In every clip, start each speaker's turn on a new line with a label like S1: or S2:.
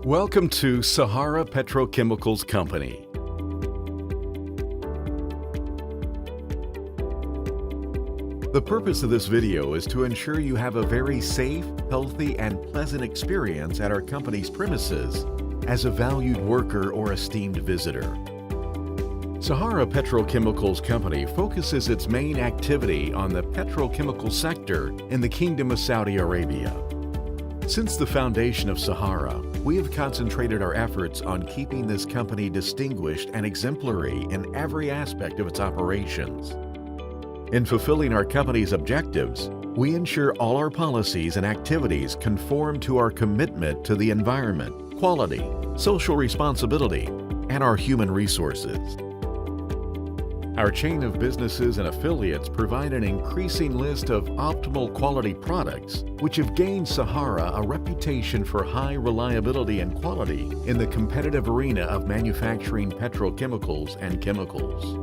S1: Welcome to Sahara Petrochemicals Company. The purpose of this video is to ensure you have a very safe, healthy, and pleasant experience at our company's premises as a valued worker or esteemed visitor. Sahara Petrochemicals Company focuses its main activity on the petrochemical sector in the Kingdom of Saudi Arabia. Since the foundation of Sahara, we have concentrated our efforts on keeping this company distinguished and exemplary in every aspect of its operations. In fulfilling our company's objectives, we ensure all our policies and activities conform to our commitment to the environment, quality, social responsibility, and our human resources. Our chain of businesses and affiliates provide an increasing list of optimal quality products, which have gained Sahara a reputation for high reliability and quality in the competitive arena of manufacturing petrochemicals and chemicals.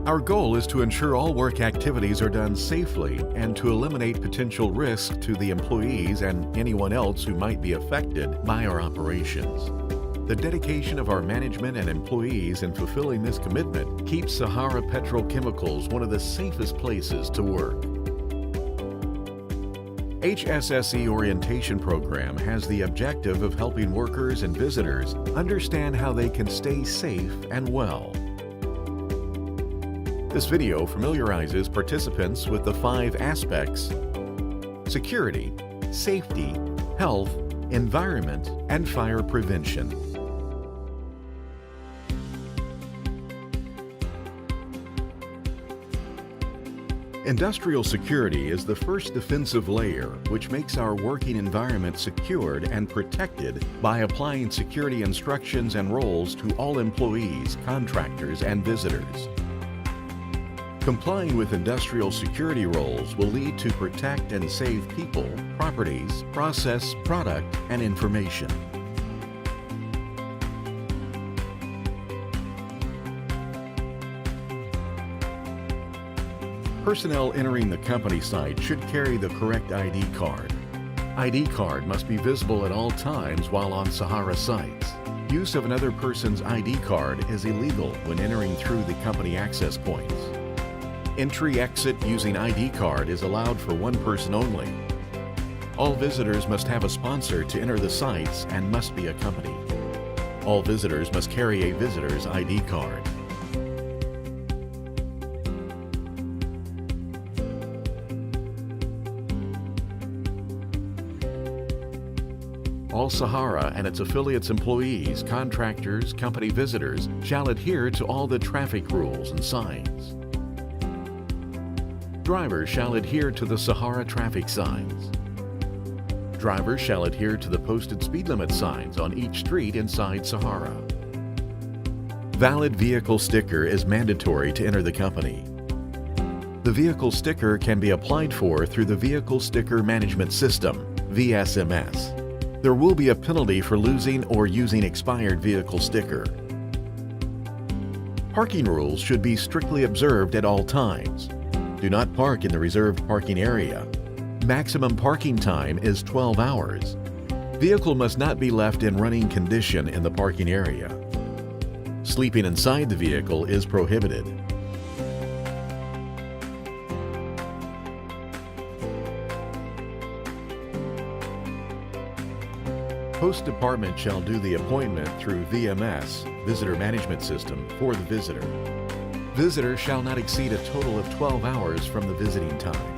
S1: Our goal is to ensure all work activities are done safely and to eliminate potential risks to the employees and anyone else who might be affected by our operations. The dedication of our management and employees in fulfilling this commitment keeps Sahara Petrochemicals one of the safest places to work. HSSE Orientation Program has the objective of helping workers and visitors understand how they can stay safe and well. This video familiarizes participants with the 5 aspects: security, safety, health, environment, and fire prevention. Industrial security is the first defensive layer which makes our working environment secured and protected by applying security instructions and roles to all employees, contractors, and visitors. Complying with industrial security roles will lead to protect and save people, properties, process, product, and information. Personnel entering the company site should carry the correct ID card. ID card must be visible at all times while on Sahara sites. Use of another person's ID card is illegal when entering through the company access points. Entry/exit using ID card is allowed for one person only. All visitors must have a sponsor to enter the sites and must be accompanied. All visitors must carry a visitor's ID card. All Sahara and its affiliates' employees, contractors, company visitors shall adhere to all the traffic rules and signs. Drivers shall adhere to the Sahara traffic signs. Drivers shall adhere to the posted speed limit signs on each street inside Sahara. Valid vehicle sticker is mandatory to enter the company. The vehicle sticker can be applied for through the Vehicle Sticker Management System, VSMS. There will be a penalty for losing or using expired vehicle sticker. Parking rules should be strictly observed at all times. Do not park in the reserved parking area. Maximum parking time is 12 hours. Vehicle must not be left in running condition in the parking area. Sleeping inside the vehicle is prohibited. Host department shall do the appointment through VMS, Visitor Management System, for the visitor. Visitor shall not exceed a total of 12 hours from the visiting time.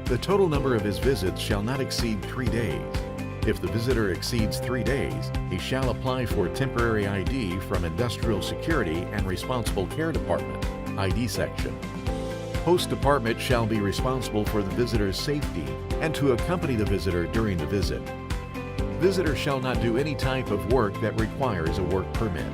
S1: The total number of his visits shall not exceed 3 days. If the visitor exceeds 3 days, he shall apply for temporary ID from Industrial Security and Responsible Care Department, ID section. Host department shall be responsible for the visitor's safety and to accompany the visitor during the visit. Visitor shall not do any type of work that requires a work permit.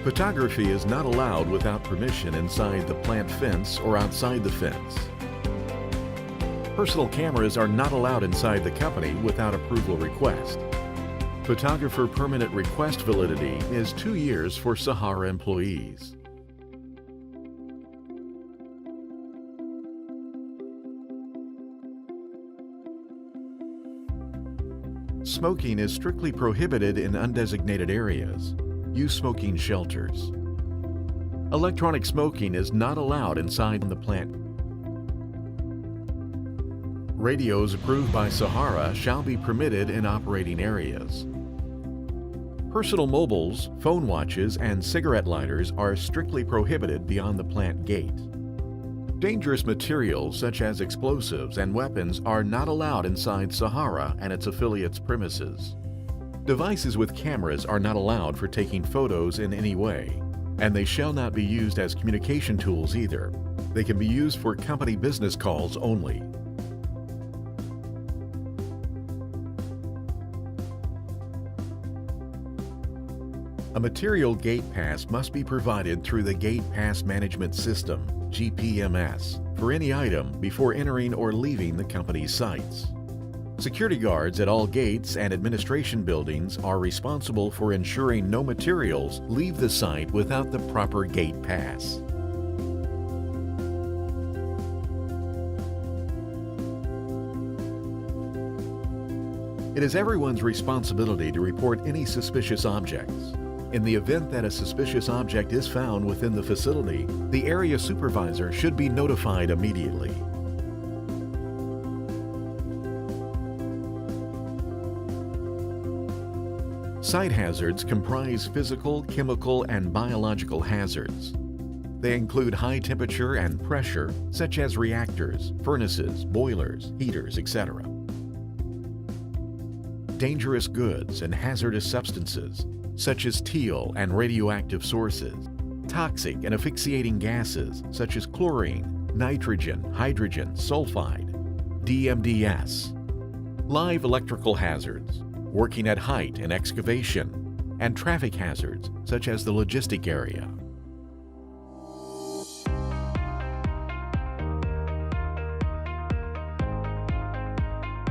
S1: Photography is not allowed without permission inside the plant fence or outside the fence. Personal cameras are not allowed inside the company without approval request. Photographer permanent request validity is 2 years for Sahara employees. Smoking is strictly prohibited in undesignated areas. Use smoking shelters. Electronic smoking is not allowed inside the plant. Radios approved by Sahara shall be permitted in operating areas. Personal mobiles, phone watches, and cigarette lighters are strictly prohibited beyond the plant gate. Dangerous materials such as explosives and weapons are not allowed inside Sahara and its affiliates' premises. Devices with cameras are not allowed for taking photos in any way, and they shall not be used as communication tools either. They can be used for company business calls only. A material gate pass must be provided through the Gate Pass Management System, GPMS, for any item before entering or leaving the company's sites. Security guards at all gates and administration buildings are responsible for ensuring no materials leave the site without the proper gate pass. It is everyone's responsibility to report any suspicious objects. In the event that a suspicious object is found within the facility, the area supervisor should be notified immediately. Site hazards comprise physical, chemical, and biological hazards. They include high temperature and pressure, such as reactors, furnaces, boilers, heaters, etc. Dangerous goods and hazardous substances, such as teal and radioactive sources, toxic and asphyxiating gases such as chlorine, nitrogen, hydrogen, sulfide, DMDS, live electrical hazards, working at height and excavation, and traffic hazards such as the logistic area.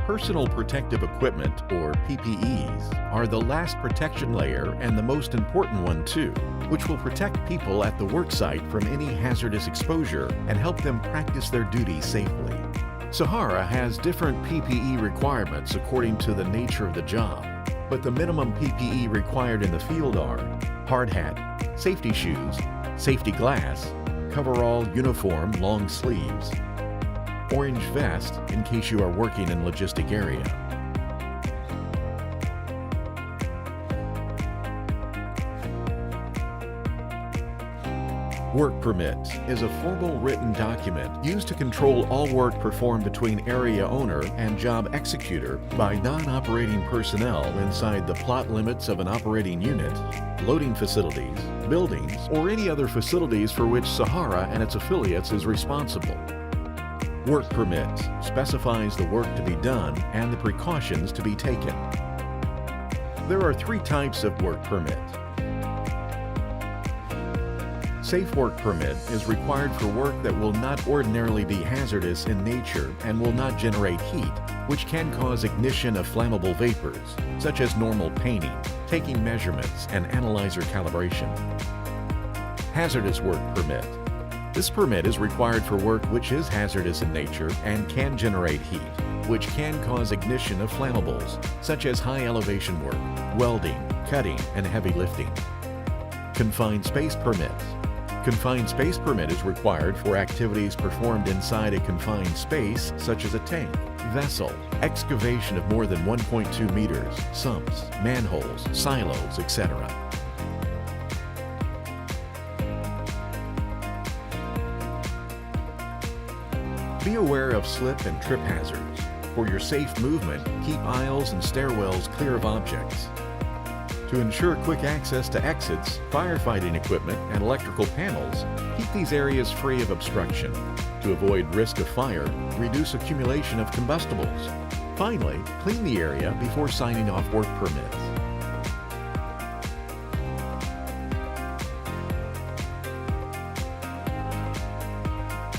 S1: Personal protective equipment, or PPEs, are the last protection layer and the most important one too, which will protect people at the worksite from any hazardous exposure and help them practice their duties safely. Sahara has different PPE requirements according to the nature of the job, but the minimum PPE required in the field are hard hat, safety shoes, safety glass, coverall, uniform, long sleeves, orange vest in case you are working in logistic area. Work permit is a formal written document used to control all work performed between area owner and job executor by non-operating personnel inside the plot limits of an operating unit, loading facilities, buildings, or any other facilities for which Sahara and its affiliates is responsible. Work permit specifies the work to be done and the precautions to be taken. There are 3 types of work permit. Safe work permit is required for work that will not ordinarily be hazardous in nature and will not generate heat, which can cause ignition of flammable vapors, such as normal painting, taking measurements, and analyzer calibration. Hazardous work permit. This permit is required for work which is hazardous in nature and can generate heat, which can cause ignition of flammables, such as high elevation work, welding, cutting, and heavy lifting. Confined space permit. Confined space permit is required for activities performed inside a confined space, such as a tank, vessel, excavation of more than 1.2 meters, sumps, manholes, silos, etc. Be aware of slip and trip hazards. For your safe movement, keep aisles and stairwells clear of objects. To ensure quick access to exits, firefighting equipment, and electrical panels, keep these areas free of obstruction. To avoid risk of fire, reduce accumulation of combustibles. Finally, clean the area before signing off work permits.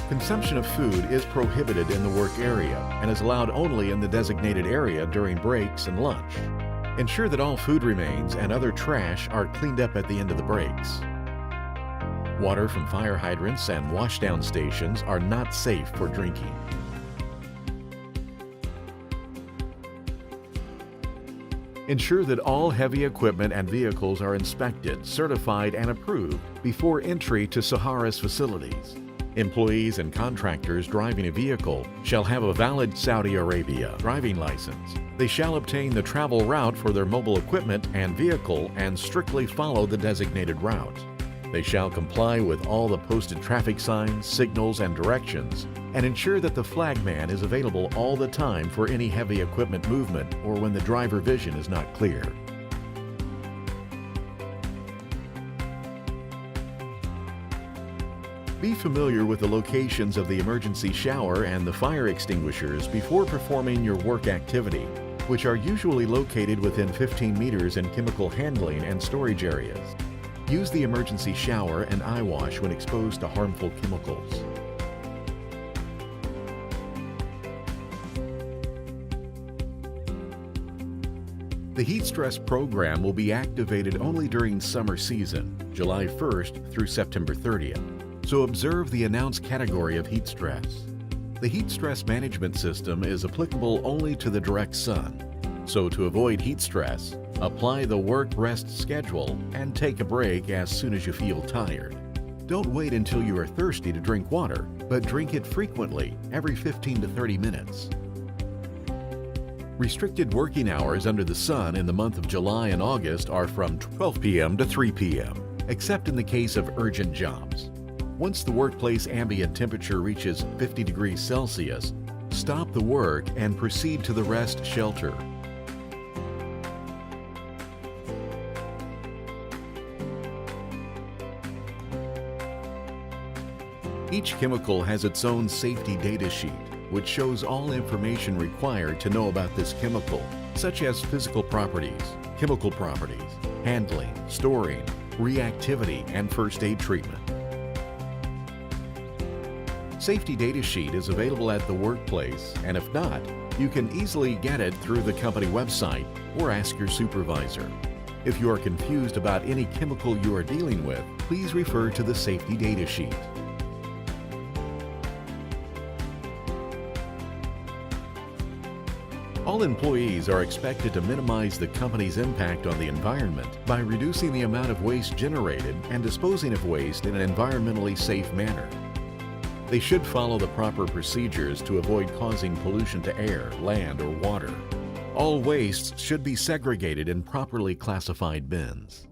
S1: Consumption of food is prohibited in the work area and is allowed only in the designated area during breaks and lunch. Ensure that all food remains and other trash are cleaned up at the end of the breaks. Water from fire hydrants and washdown stations are not safe for drinking. Ensure that all heavy equipment and vehicles are inspected, certified, and approved before entry to Sahara's facilities. Employees and contractors driving a vehicle shall have a valid Saudi Arabia driving license. They shall obtain the travel route for their mobile equipment and vehicle and strictly follow the designated route. They shall comply with all the posted traffic signs, signals, and directions, and ensure that the flagman is available all the time for any heavy equipment movement or when the driver vision is not clear. Be familiar with the locations of the emergency shower and the fire extinguishers before performing your work activity, which are usually located within 15 meters in chemical handling and storage areas. Use the emergency shower and eye wash when exposed to harmful chemicals. The heat stress program will be activated only during summer season, July 1st through September 30th. So observe the announced category of heat stress. The heat stress management system is applicable only to the direct sun. So to avoid heat stress, apply the work-rest schedule and take a break as soon as you feel tired. Don't wait until you are thirsty to drink water, but drink it frequently, every 15 to 30 minutes. Restricted working hours under the sun in the month of July and August are from 12 p.m. to 3 p.m., except in the case of urgent jobs. Once the workplace ambient temperature reaches 50 degrees Celsius, stop the work and proceed to the rest shelter. Each chemical has its own safety data sheet, which shows all information required to know about this chemical, such as physical properties, chemical properties, handling, storing, reactivity, and first aid treatment. Safety data sheet is available at the workplace, and if not, you can easily get it through the company website or ask your supervisor. If you are confused about any chemical you are dealing with, please refer to the safety data sheet. All employees are expected to minimize the company's impact on the environment by reducing the amount of waste generated and disposing of waste in an environmentally safe manner. They should follow the proper procedures to avoid causing pollution to air, land, or water. All wastes should be segregated in properly classified bins.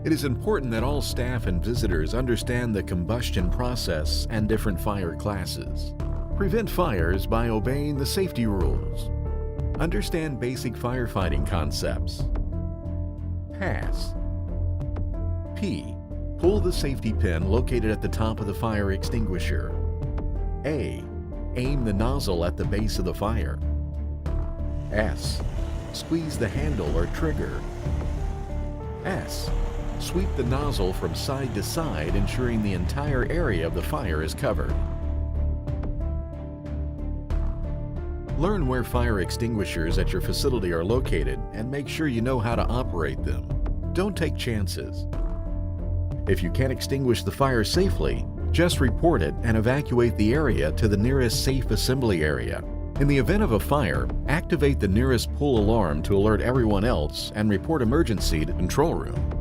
S1: It is important that all staff and visitors understand the combustion process and different fire classes. Prevent fires by obeying the safety rules. Understand basic firefighting concepts. Pass. P. Pull the safety pin located at the top of the fire extinguisher. A. Aim the nozzle at the base of the fire. S. Squeeze the handle or trigger. S. Sweep the nozzle from side to side, ensuring the entire area of the fire is covered. Learn where fire extinguishers at your facility are located and make sure you know how to operate them. Don't take chances. If you can't extinguish the fire safely, just report it and evacuate the area to the nearest safe assembly area. In the event of a fire, activate the nearest pull alarm to alert everyone else and report emergency to control room.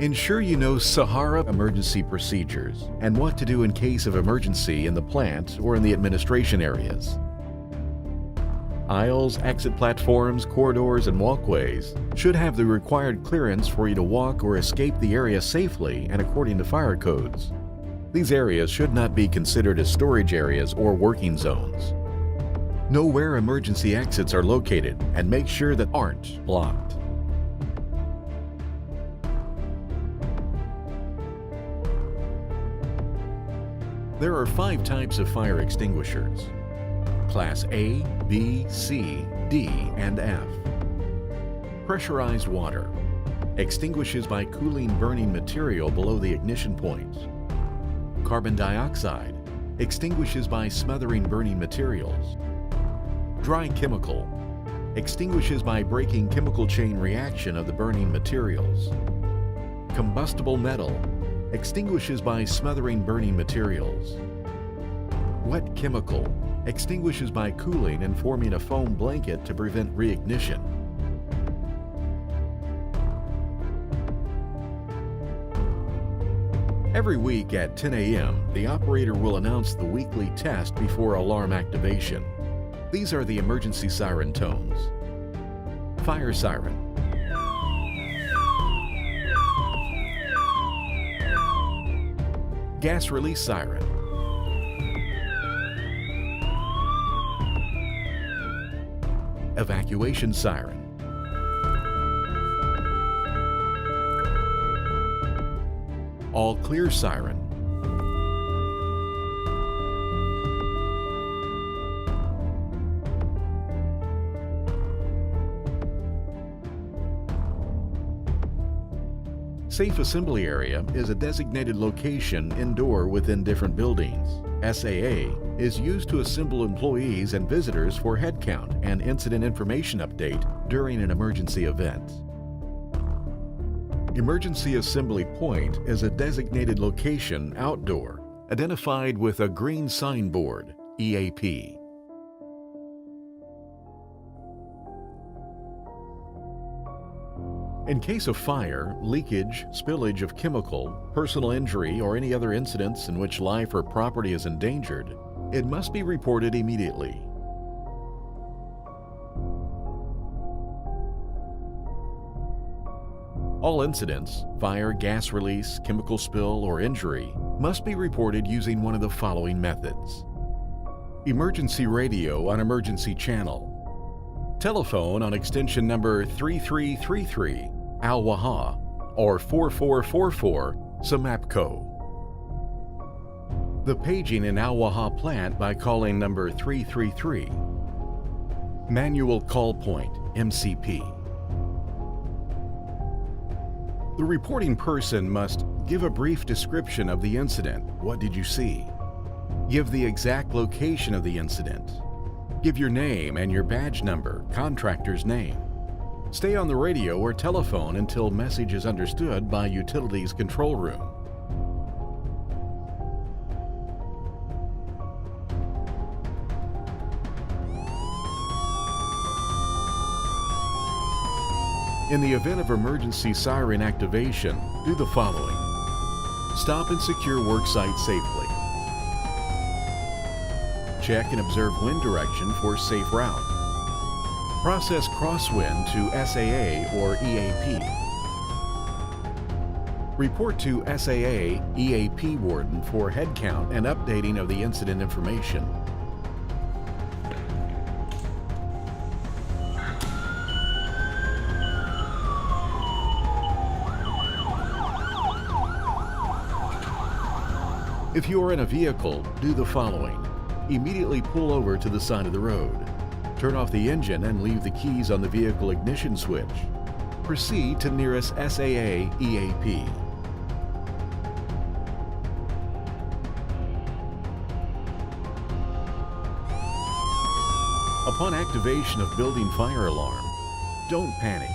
S1: Ensure you know Sahara emergency procedures and what to do in case of emergency in the plant or in the administration areas. Aisles, exit platforms, corridors, and walkways should have the required clearance for you to walk or escape the area safely and according to fire codes. These areas should not be considered as storage areas or working zones. Know where emergency exits are located and make sure that aren't blocked. There are 5 types of fire extinguishers: Class A, B, C, D, and F. Pressurized water extinguishes by cooling burning material below the ignition point. Carbon dioxide extinguishes by smothering burning materials. Dry chemical extinguishes by breaking chemical chain reaction of the burning materials. Combustible metal extinguishes by smothering burning materials. Wet chemical, extinguishes by cooling and forming a foam blanket to prevent reignition. Every week at 10 a.m., the operator will announce the weekly test before alarm activation. These are the emergency siren tones. Fire siren. Gas release siren. Evacuation siren. All clear siren. Safe assembly area is a designated location indoor within different buildings. SAA is used to assemble employees and visitors for head count and incident information update during an emergency event. Emergency Assembly Point is a designated location outdoor, identified with a green signboard, EAP. In case of fire, leakage, spillage of chemical, personal injury, or any other incidents in which life or property is endangered, it must be reported immediately. All incidents, fire, gas release, chemical spill, or injury, must be reported using one of the following methods. Emergency radio on emergency channel. Telephone on extension number 3333, Al-Waha, or 4444, Samapco. The paging in Al-Waha plant by calling number 333. Manual call point, MCP. The reporting person must give a brief description of the incident. What did you see? Give the exact location of the incident. Give your name and your badge number, contractor's name. Stay on the radio or telephone until message is understood by utilities control room. In the event of emergency siren activation, do the following. Stop and secure worksite safely. Check and observe wind direction for safe route. Process crosswind to SAA or EAP. Report to SAA EAP warden for head count and updating of the incident information. If you are in a vehicle, do the following. Immediately pull over to the side of the road. Turn off the engine and leave the keys on the vehicle ignition switch. Proceed to nearest SAA EAP. Upon activation of building fire alarm, don't panic.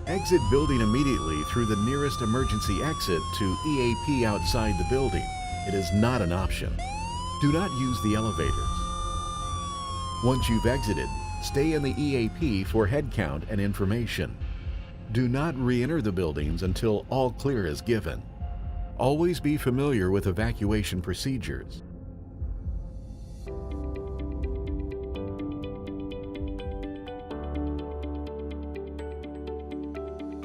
S1: Exit building immediately through the nearest emergency exit to EAP outside the building. It is not an option. Do not use the elevators. Once you've exited, stay in the EAP for head count and information. Do not re-enter the buildings until all clear is given. Always be familiar with evacuation procedures.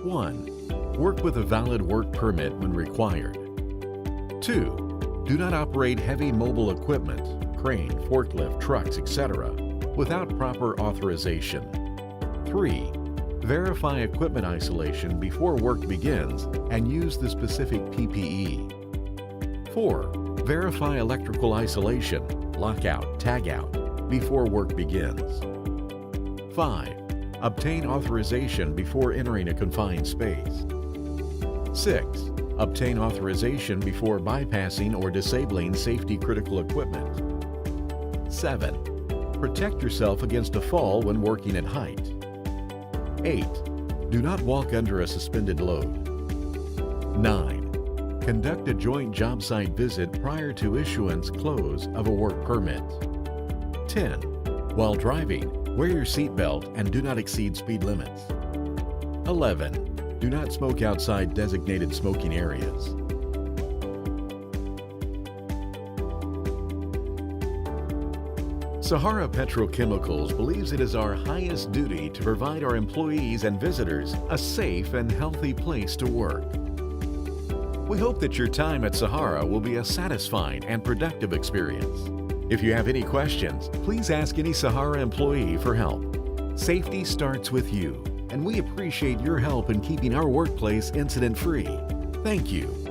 S1: One, work with a valid work permit when required. 2. Do not operate heavy mobile equipment, crane, forklift, trucks, etc., without proper authorization. 3. Verify equipment isolation before work begins and use the specific PPE. 4. Verify electrical isolation, lockout, tagout, before work begins. 5. Obtain authorization before entering a confined space. 6. Obtain authorization before bypassing or disabling safety-critical equipment. 7. Protect yourself against a fall when working at height. 8. Do not walk under a suspended load. 9. Conduct a joint job site visit prior to issuance close of a work permit. 10. While driving, wear your seatbelt and do not exceed speed limits. 11. Do not smoke outside designated smoking areas. Sahara Petrochemicals believes it is our highest duty to provide our employees and visitors a safe and healthy place to work. We hope that your time at Sahara will be a satisfying and productive experience. If you have any questions, please ask any Sahara employee for help. Safety starts with you, and we appreciate your help in keeping our workplace incident-free. Thank you.